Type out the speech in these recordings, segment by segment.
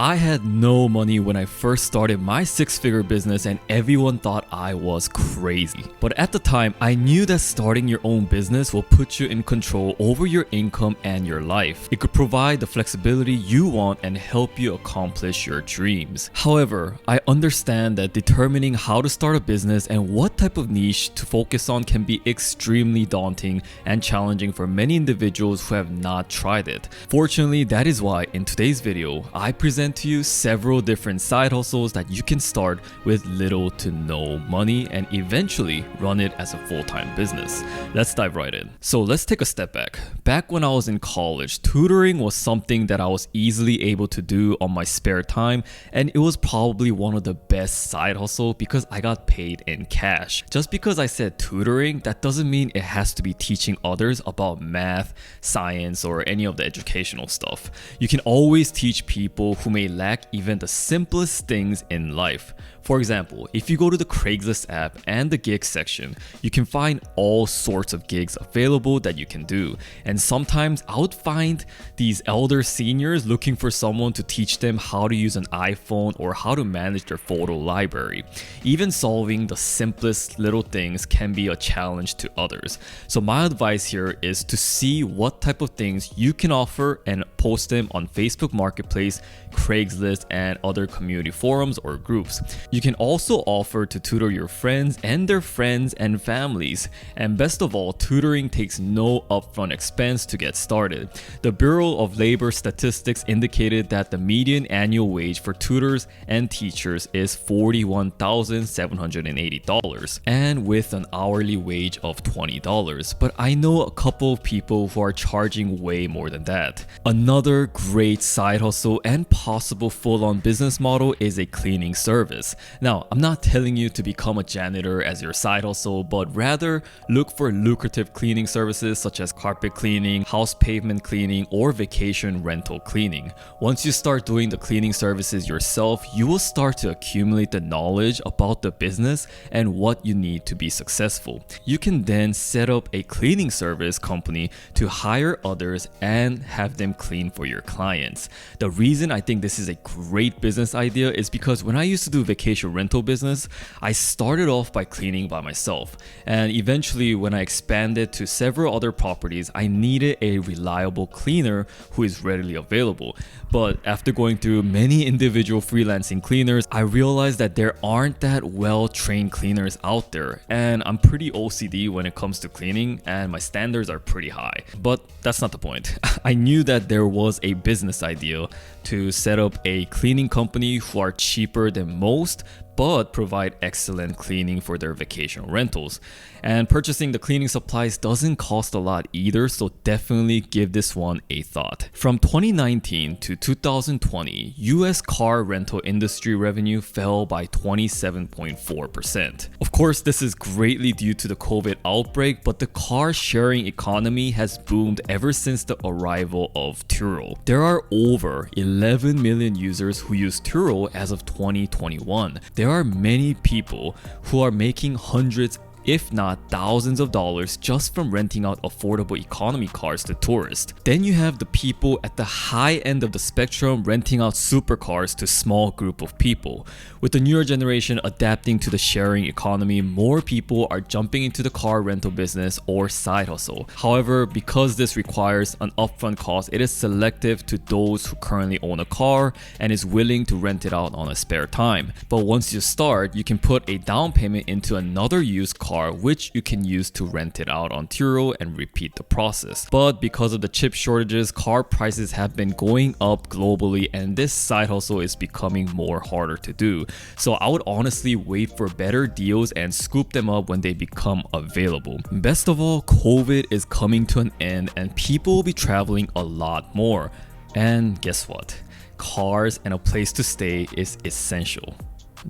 I had no money when I first started my six-figure business and everyone thought I was crazy. But at the time, I knew that starting your own business will put you in control over your income and your life. It could provide the flexibility you want and help you accomplish your dreams. However, I understand that determining how to start a business and what type of niche to focus on can be extremely daunting and challenging for many individuals who have not tried it. Fortunately, that is why in today's video, I present to you several different side hustles that you can start with little to no money and eventually run it as a full-time business. Let's dive right in. So let's take a step back. Back when I was in college, tutoring was something that I was easily able to do on my spare time, and it was probably one of the best side hustle because I got paid in cash. Just because I said tutoring, that doesn't mean it has to be teaching others about math, science, or any of the educational stuff. You can always teach people who may lack even the simplest things in life. For example, if you go to the Craigslist app and the gigs section, you can find all sorts of gigs available that you can do. And sometimes I would find these elder seniors looking for someone to teach them how to use an iPhone or how to manage their photo library. Even solving the simplest little things can be a challenge to others. So my advice here is to see what type of things you can offer and post them on Facebook Marketplace, Craigslist, and other community forums or groups. You can also offer to tutor your friends and their friends and families. And best of all, tutoring takes no upfront expense to get started. The Bureau of Labor Statistics indicated that the median annual wage for tutors and teachers is $41,780, and with an hourly wage of $20. But I know a couple of people who are charging way more than that. Another great side hustle and possible full-on business model is a cleaning service. Now, I'm not telling you to become a janitor as your side hustle, but rather look for lucrative cleaning services such as carpet cleaning, house pavement cleaning, or vacation rental cleaning. Once you start doing the cleaning services yourself, you will start to accumulate the knowledge about the business and what you need to be successful. You can then set up a cleaning service company to hire others and have them clean for your clients. The reason I think this is a great business idea is because when I used to do vacation rental business, I started off by cleaning by myself, and eventually when I expanded to several other properties, I needed a reliable cleaner who is readily available. But after going through many individual freelancing cleaners, I realized that there aren't that well-trained cleaners out there, and I'm pretty OCD when it comes to cleaning and my standards are pretty high. But that's not the point. I knew that there was a business idea to set up a cleaning company who are cheaper than most but provide excellent cleaning for their vacation rentals. And purchasing the cleaning supplies doesn't cost a lot either, so definitely give this one a thought. From 2019 to 2020, US car rental industry revenue fell by 27.4%. Of course, this is greatly due to the COVID outbreak, but the car sharing economy has boomed ever since the arrival of Turo. There are over 11 million users who use Turo as of 2021. There are many people who are making hundreds, if not thousands of dollars just from renting out affordable economy cars to tourists. Then you have the people at the high end of the spectrum renting out supercars to small group of people. With the newer generation adapting to the sharing economy, more people are jumping into the car rental business or side hustle. However, because this requires an upfront cost, it is selective to those who currently own a car and is willing to rent it out on a spare time. But once you start, you can put a down payment into another used car which you can use to rent it out on Turo and repeat the process. But because of the chip shortages, car prices have been going up globally and this side hustle is becoming more harder to do. So I would honestly wait for better deals and scoop them up when they become available. Best of all, COVID is coming to an end and people will be traveling a lot more. And guess what? Cars and a place to stay is essential.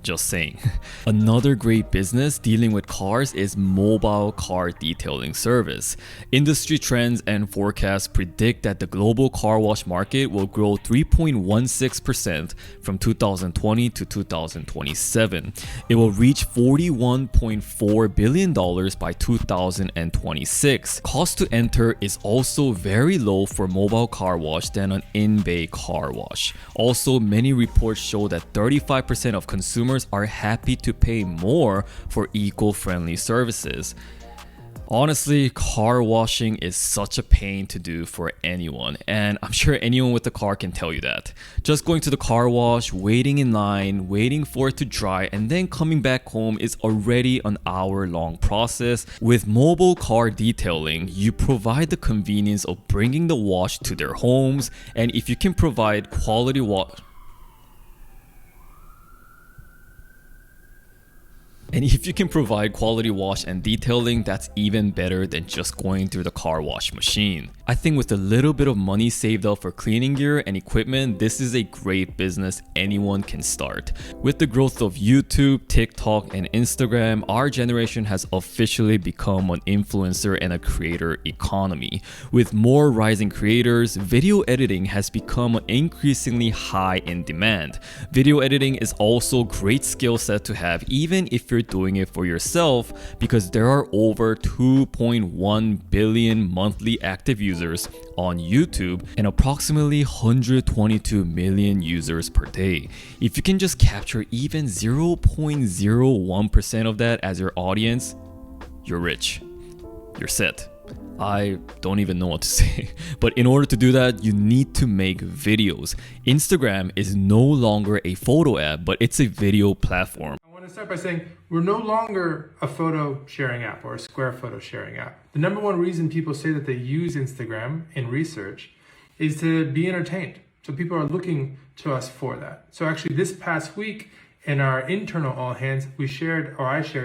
Just saying. Another great business dealing with cars is mobile car detailing service. Industry trends and forecasts predict that the global car wash market will grow 3.16% from 2020 to 2027. It will reach $41.4 billion by 2026. Cost to enter is also very low for mobile car wash than an in-bay car wash. Also, many reports show that 35% of consumers are happy to pay more for eco-friendly services. Honestly, car washing is such a pain to do for anyone, and I'm sure anyone with a car can tell you that. Just going to the car wash, waiting in line, waiting for it to dry, and then coming back home is already an hour-long process. With mobile car detailing, you provide the convenience of bringing the wash to their homes, and if you can provide quality wash, and detailing, that's even better than just going through the car wash machine. I think with a little bit of money saved up for cleaning gear and equipment, this is a great business anyone can start. With the growth of YouTube, TikTok, and Instagram, our generation has officially become an influencer and a creator economy. With more rising creators, video editing has become increasingly high in demand. Video editing is also a great skill set to have even if you're doing it for yourself, because there are over 2.1 billion monthly active users on YouTube and approximately 122 million users per day. If you can just capture even 0.01% of that as your audience, you're rich. You're set. I don't even know what to say. But in order to do that, you need to make videos. Instagram is no longer a photo app, but it's a video platform. I want to start by saying we're no longer a photo sharing app or a square photo sharing app. The number one reason people say that they use Instagram in research is to be entertained. So people are looking to us for that. So actually this past week in our internal all hands, I shared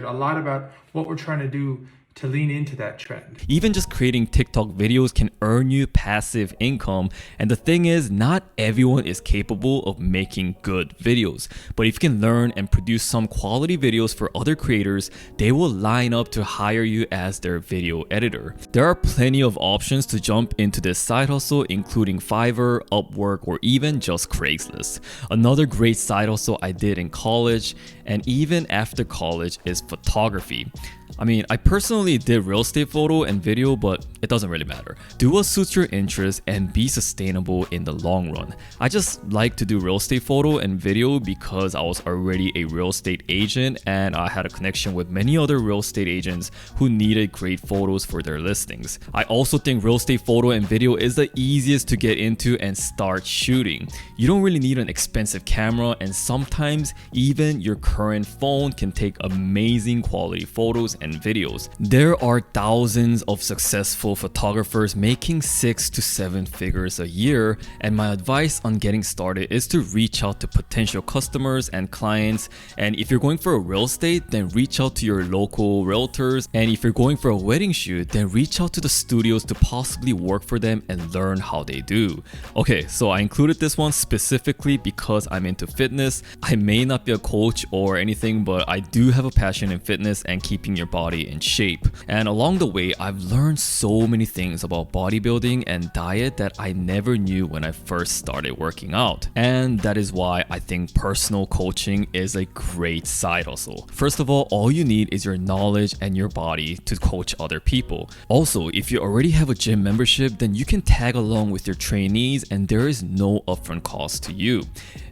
a lot about what we're trying to do to lean into that trend. Even just creating TikTok videos can earn you passive income, and the thing is, not everyone is capable of making good videos. But if you can learn and produce some quality videos for other creators, they will line up to hire you as their video editor. There are plenty of options to jump into this side hustle, including Fiverr, Upwork, or even just Craigslist. Another great side hustle I did in college and even after college is photography. I mean, I personally did real estate photo and video, but it doesn't really matter. Do what suits your interest and be sustainable in the long run. I just like to do real estate photo and video because I was already a real estate agent and I had a connection with many other real estate agents who needed great photos for their listings. I also think real estate photo and video is the easiest to get into and start shooting. You don't really need an expensive camera, and sometimes even your current phone can take amazing quality photos and videos. There are thousands of successful photographers making 6 to 7 figures a year, and my advice on getting started is to reach out to potential customers and clients. And if you're going for a real estate, then reach out to your local realtors, and if you're going for a wedding shoot, then reach out to the studios to possibly work for them and learn how they do. Okay, so I included this one specifically because I'm into fitness. I may not be a coach or anything, but I do have a passion in fitness and keeping your body in shape. And along the way, I've learned so many things about bodybuilding and diet that I never knew when I first started working out. And that is why I think personal coaching is a great side hustle. First of all you need is your knowledge and your body to coach other people. Also, if you already have a gym membership, then you can tag along with your trainees and there is no upfront cost to you.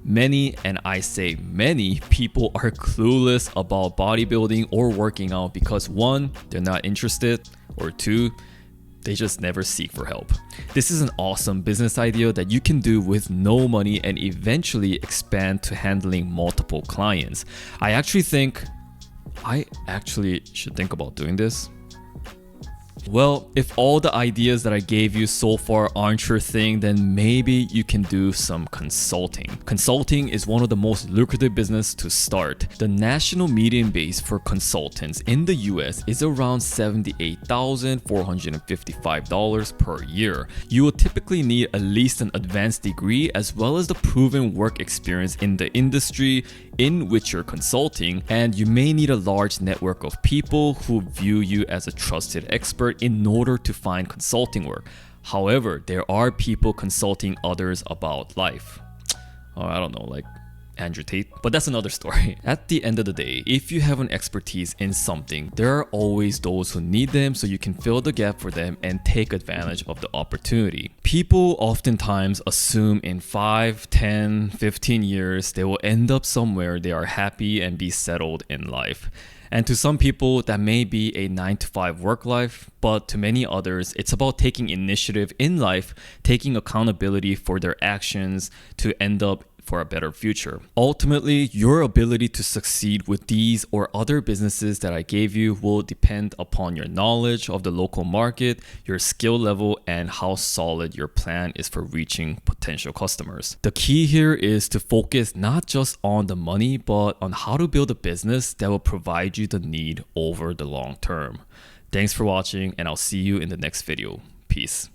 Many, and I say many, people are clueless about bodybuilding or working out because 1, they're not interested, or 2, they just never seek for help. This is an awesome business idea that you can do with no money and eventually expand to handling multiple clients. I actually should think about doing this. Well, if all the ideas that I gave you so far aren't your thing, then maybe you can do some consulting. Consulting is one of the most lucrative business to start. The national median base for consultants in the US is around $78,455 per year. You will typically need at least an advanced degree as well as the proven work experience in the industry in which you're consulting, and you may need a large network of people who view you as a trusted expert in order to find consulting work. However, there are people consulting others about life. Oh, I don't know, like Andrew Tate, but that's another story. At the end of the day, if you have an expertise in something, there are always those who need them, so you can fill the gap for them and take advantage of the opportunity. People oftentimes assume in 5, 10, 15 years they will end up somewhere they are happy and be settled in life. And to some people, that may be a 9-to-5 work life, but to many others, it's about taking initiative in life, taking accountability for their actions to end up for a better future. Ultimately, your ability to succeed with these or other businesses that I gave you will depend upon your knowledge of the local market, your skill level, and how solid your plan is for reaching potential customers. The key here is to focus not just on the money, but on how to build a business that will provide you the need over the long term. Thanks for watching, and I'll see you in the next video. Peace.